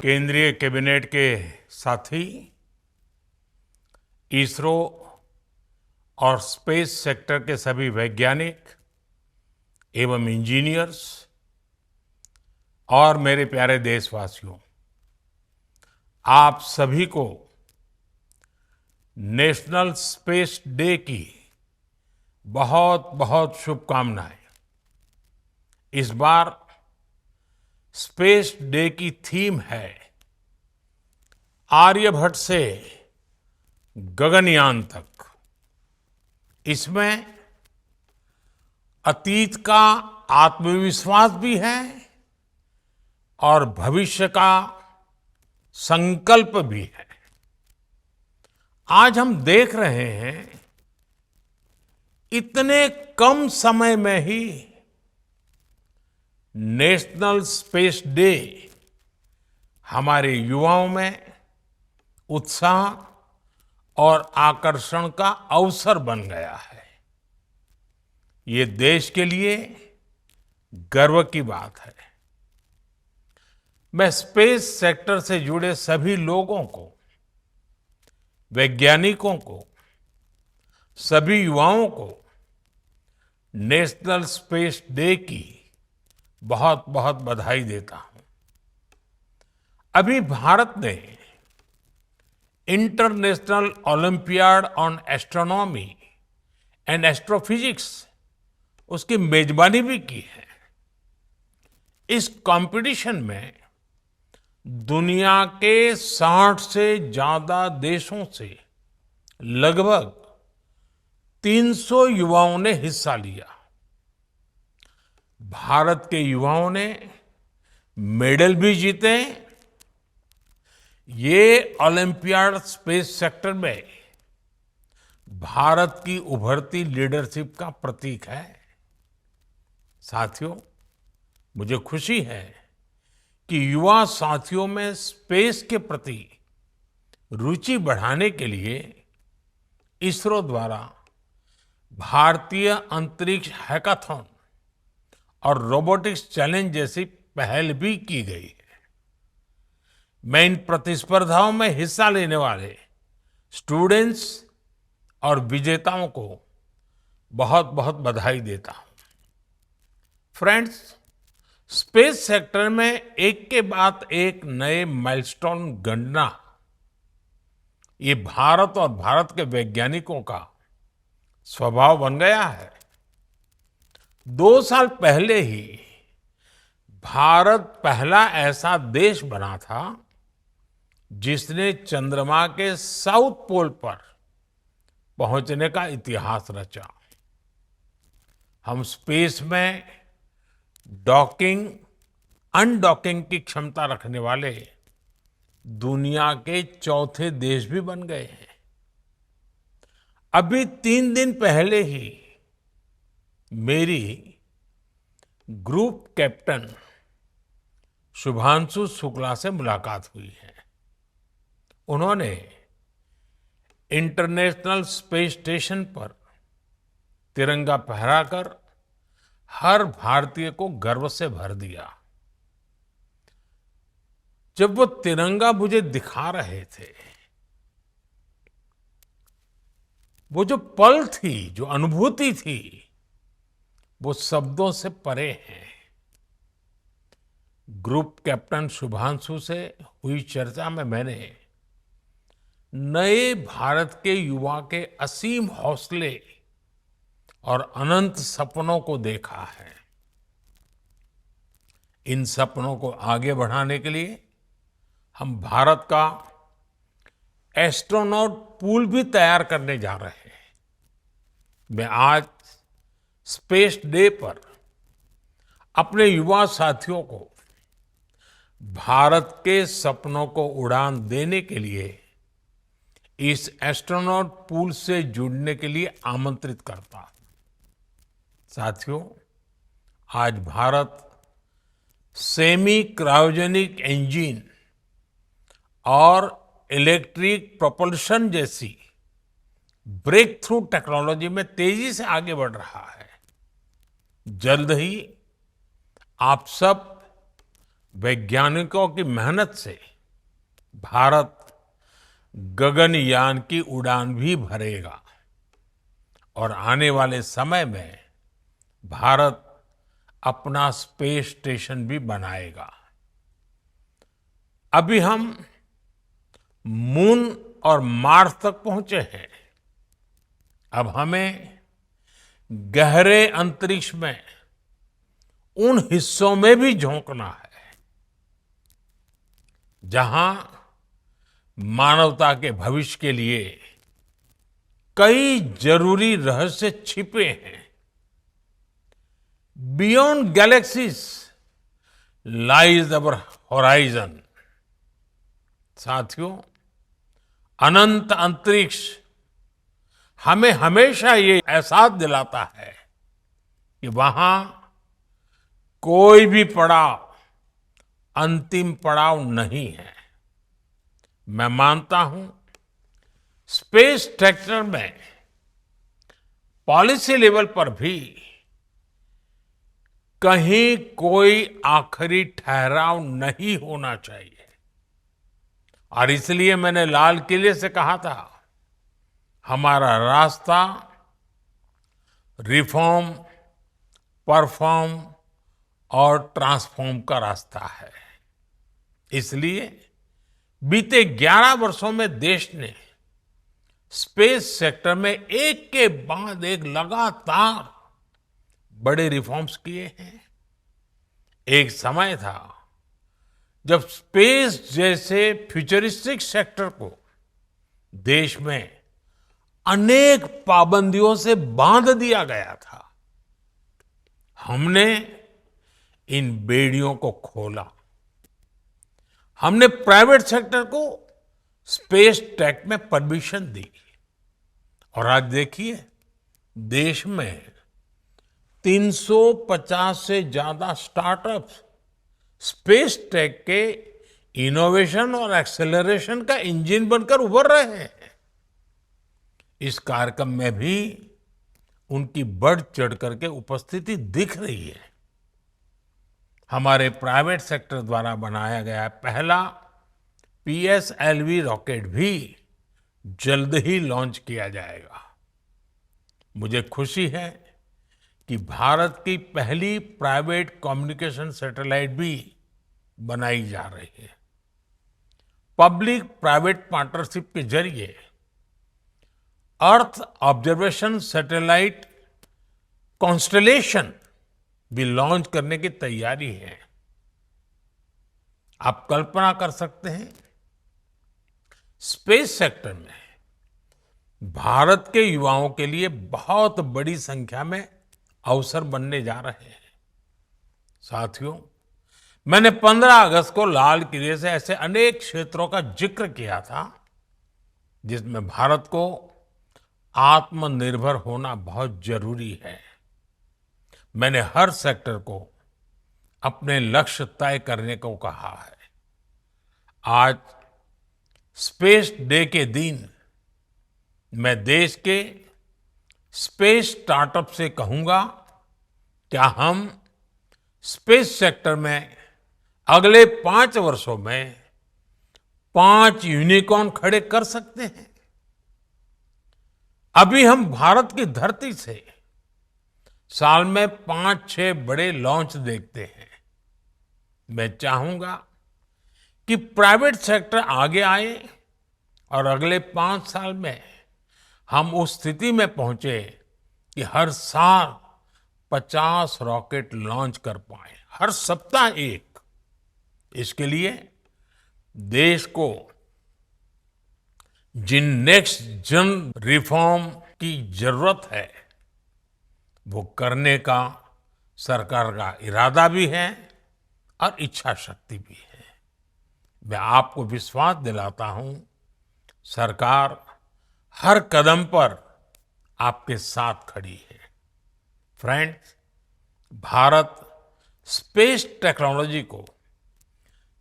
केंद्रीय कैबिनेट के साथी, इसरो और स्पेस सेक्टर के सभी वैज्ञानिक एवं इंजीनियर्स और मेरे प्यारे देशवासियों, आप सभी को नेशनल स्पेस डे की बहुत बहुत शुभकामनाएं। इस बार स्पेस डे की थीम है आर्यभट्ट से गगनयान तक। इसमें अतीत का आत्मविश्वास भी है और भविष्य का संकल्प भी है। आज हम देख रहे हैं इतने कम समय में ही नेशनल स्पेस डे हमारे युवाओं में उत्साह और आकर्षण का अवसर बन गया है। ये देश के लिए गर्व की बात है। मैं स्पेस सेक्टर से जुड़े सभी लोगों को, वैज्ञानिकों को, सभी युवाओं को नेशनल स्पेस डे की बहुत बहुत बधाई देता हूं। अभी भारत ने international olympiad on astronomy and astrophysics उसकी मेजबानी भी की है। इस कंपटीशन में दुनिया के 60 से ज्यादा देशों से लगभग 300 युवाओं ने हिस्सा लिया। भारत के युवाओं ने मेडल भी जीते। ये ओलंपियाड स्पेस सेक्टर में भारत की उभरती लीडरशिप का प्रतीक है। साथियों, मुझे खुशी है कि युवा साथियों में स्पेस के प्रति रुचि बढ़ाने के लिए इसरो द्वारा भारतीय अंतरिक्ष हैकाथॉन और रोबोटिक्स चैलेंज जैसी पहल भी की गई है। मैं इन प्रतिस्पर्धाओं में हिस्सा लेने वाले स्टूडेंट्स और विजेताओं को बहुत बहुत बधाई देता हूं। फ्रेंड्स, स्पेस सेक्टर में एक के बाद एक नए माइलस्टोन गणना, ये भारत और भारत के वैज्ञानिकों का स्वभाव बन गया है। 2 साल पहले ही भारत पहला ऐसा देश बना था जिसने चंद्रमा के साउथ पोल पर पहुंचने का इतिहास रचा। हम स्पेस में डॉकिंग, अनडॉकिंग की क्षमता रखने वाले दुनिया के चौथे देश भी बन गए हैं। अभी 3 दिन पहले ही मेरी ग्रुप कैप्टन शुभांशु शुक्ला से मुलाकात हुई है। उन्होंने इंटरनेशनल स्पेस स्टेशन पर तिरंगा फहराकर हर भारतीय को गर्व से भर दिया। जब वो तिरंगा मुझे दिखा रहे थे, वो जो पल थी, जो अनुभूति थी, वो शब्दों से परे है। ग्रुप कैप्टन शुभांशु से हुई चर्चा में मैंने नए भारत के युवा के असीम हौसले और अनंत सपनों को देखा है। इन सपनों को आगे बढ़ाने के लिए हम भारत का एस्ट्रोनॉट पूल भी तैयार करने जा रहे हैं। मैं आज स्पेस डे पर अपने युवा साथियों को भारत के सपनों को उड़ान देने के लिए इस एस्ट्रोनॉट पूल से जुड़ने के लिए आमंत्रित करता हूं। साथियों, आज भारत सेमी क्रायोजेनिक इंजन और इलेक्ट्रिक प्रोपल्शन जैसी ब्रेक थ्रू टेक्नोलॉजी में तेजी से आगे बढ़ रहा है। जल्द ही आप सब वैज्ञानिकों की मेहनत से भारत गगनयान की उड़ान भी भरेगा और आने वाले समय में भारत अपना स्पेस स्टेशन भी बनाएगा। अभी हम मून और मार्स तक पहुंचे हैं। अब हमें गहरे अंतरिक्ष में उन हिस्सों में भी झोंकना है जहां मानवता के भविष्य के लिए कई जरूरी रहस्य छिपे हैं। बियॉन्ड गैलेक्सीज लाइज अवर होराइजन। साथियों, अनंत अंतरिक्ष हमें हमेशा ये एहसास दिलाता है कि वहां कोई भी पड़ाव अंतिम पड़ाव नहीं है। मैं मानता हूं स्पेस सेक्टर में पॉलिसी लेवल पर भी कहीं कोई आखिरी ठहराव नहीं होना चाहिए। और इसलिए मैंने लाल किले से कहा था, हमारा रास्ता रिफॉर्म, परफॉर्म और ट्रांसफॉर्म का रास्ता है। इसलिए बीते 11 वर्षों में देश ने स्पेस सेक्टर में एक के बाद एक लगातार बड़े रिफॉर्म्स किए हैं। एक समय था जब स्पेस जैसे फ्यूचरिस्टिक सेक्टर को देश में अनेक पाबंदियों से बांध दिया गया था। हमने इन बेड़ियों को खोला। हमने प्राइवेट सेक्टर को स्पेस टेक में परमिशन दी और आज देखिए देश में 350 से ज्यादा स्टार्टअप्स स्पेस टेक के इनोवेशन और एक्सेलरेशन का इंजन बनकर उभर रहे हैं। इस कार्यक्रम में भी उनकी बढ़ चढ़ करके उपस्थिति दिख रही है। हमारे प्राइवेट सेक्टर द्वारा बनाया गया पहला पीएसएलवी रॉकेट भी जल्द ही लॉन्च किया जाएगा। मुझे खुशी है कि भारत की पहली प्राइवेट कम्युनिकेशन सैटेलाइट भी बनाई जा रही है। पब्लिक प्राइवेट पार्टनरशिप के जरिए अर्थ ऑब्जर्वेशन सैटेलाइट कॉन्स्टलेशन भी लॉन्च करने की तैयारी है। आप कल्पना कर सकते हैं स्पेस सेक्टर में भारत के युवाओं के लिए बहुत बड़ी संख्या में अवसर बनने जा रहे हैं। साथियों, मैंने 15 अगस्त को लाल किले से ऐसे अनेक क्षेत्रों का जिक्र किया था जिसमें भारत को आत्मनिर्भर होना बहुत जरूरी है। मैंने हर सेक्टर को अपने लक्ष्य तय करने को कहा है। आज स्पेस डे के दिन मैं देश के स्पेस स्टार्टअप से कहूंगा, क्या हम स्पेस सेक्टर में अगले 5 वर्षों में 5 यूनिकॉर्न खड़े कर सकते हैं? अभी हम भारत की धरती से साल में 5-6 बड़े लॉन्च देखते हैं। मैं चाहूंगा कि प्राइवेट सेक्टर आगे आए और अगले 5 साल में हम उस स्थिति में पहुंचे कि हर साल 50 रॉकेट लॉन्च कर पाए, हर सप्ताह एक। इसके लिए देश को जिन नेक्स्ट जन रिफॉर्म की जरूरत है वो करने का सरकार का इरादा भी है और इच्छा शक्ति भी है। मैं आपको विश्वास दिलाता हूं, सरकार हर कदम पर आपके साथ खड़ी है। फ्रेंड्स, भारत स्पेस टेक्नोलॉजी को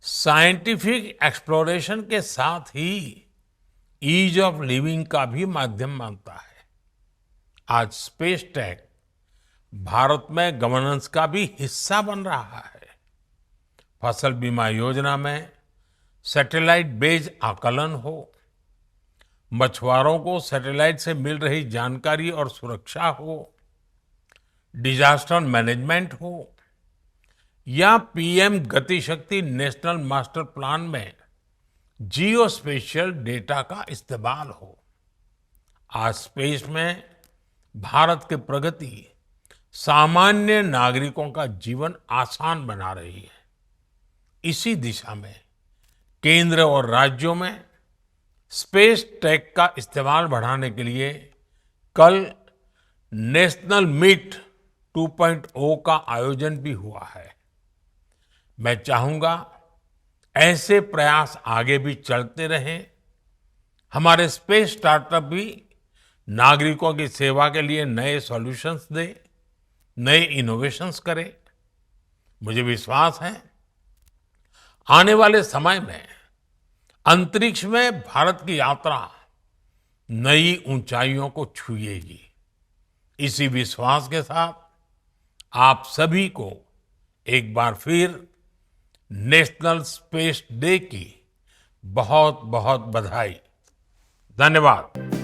साइंटिफिक एक्सप्लोरेशन के साथ ही ईज ऑफ लिविंग का भी माध्यम मानता है। आज स्पेस टेक भारत में गवर्नेंस का भी हिस्सा बन रहा है। फसल बीमा योजना में सैटेलाइट बेस्ड आकलन हो, मछुआरों को सैटेलाइट से मिल रही जानकारी और सुरक्षा हो, डिजास्टर मैनेजमेंट हो या पीएम गति शक्ति नेशनल मास्टर प्लान में जियो स्पेशियल डेटा का इस्तेमाल हो। आज स्पेस में भारत की प्रगति सामान्य नागरिकों का जीवन आसान बना रही है। इसी दिशा में केंद्र और राज्यों में स्पेस टेक का इस्तेमाल बढ़ाने के लिए कल नेशनल मीट 2.0 का आयोजन भी हुआ है। मैं चाहूंगा ऐसे प्रयास आगे भी चलते रहें। हमारे स्पेस स्टार्टअप भी नागरिकों की सेवा के लिए नए सॉल्यूशंस दे, नए इनोवेशंस करे। मुझे विश्वास है आने वाले समय में अंतरिक्ष में भारत की यात्रा नई ऊंचाइयों को छुएगी। इसी विश्वास के साथ आप सभी को एक बार फिर नेशनल स्पेस डे की बहुत बहुत बधाई। धन्यवाद।